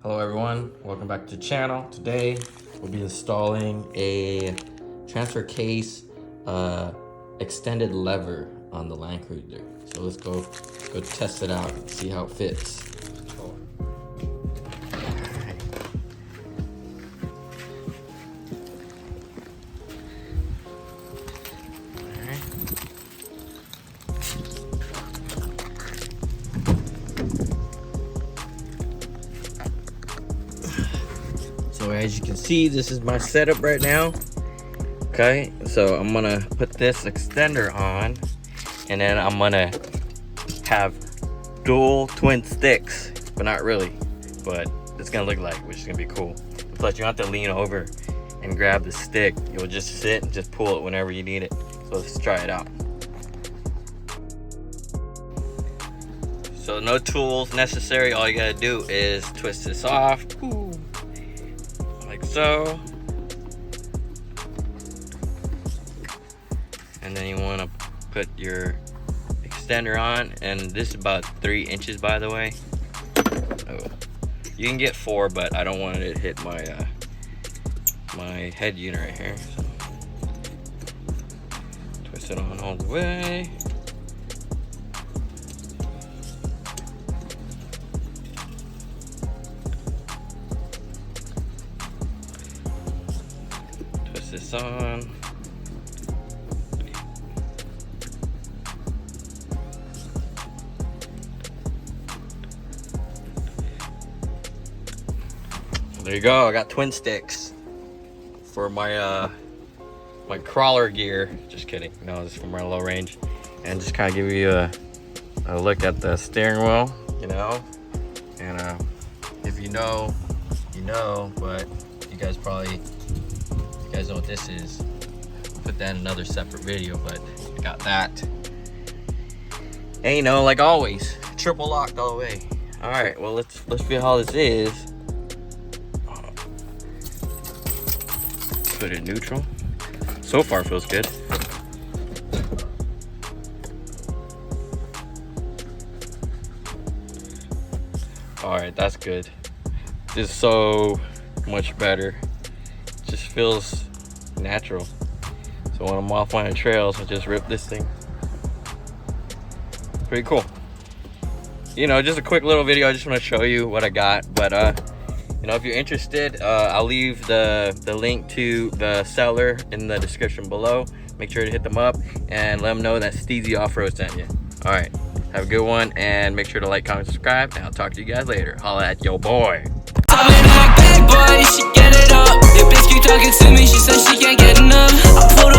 Hello everyone, welcome back to the channel. Today we'll be installing a transfer case extended lever on the Land Cruiser. So let's go test it out and see how it fits. So as you can see, this is my setup right now. Okay, so I'm gonna put this extender on, and then I'm gonna have dual twin sticks, but not really, but it's gonna look like, which is gonna be cool. Plus you don't have to lean over and grab the stick. You'll just sit and just pull it whenever you need it. So let's try it out. So no tools necessary. All you gotta do is twist this off. Ooh. Like so. And then you want to put your extender on, and this is about 3 inches, by the way. Oh, you can get 4, but I don't want it to hit my my head unit right here. So twist it on all the way. Twist this on. There you go. I got twin sticks for my my crawler gear. Just kidding. No, this is for my low range. And just kind of give you a look at the steering wheel, you know. And if you know, you know. But you guys know what this is. I'll put that in another separate video. But I got that. And you know, like always, triple locked all the way. All right. Well, let's feel how this is. Put it in neutral. So far feels good. All right, that's good. This is so much better. Just feels natural. So when I'm off on the trails, I just rip this thing. Pretty cool. You know, just a quick little video. I just want to show you what I got. But you know, if you're interested, I'll leave the link to the seller in the description below. Make sure to hit them up and let them know that Steezy Off-Road sent you. All right, have a good one, and make sure to like, comment, subscribe, and I'll talk to you guys later. Holla at yo boy. Boy, she get it up. Your bitch keep talking to me, she said she can't get enough. I pulled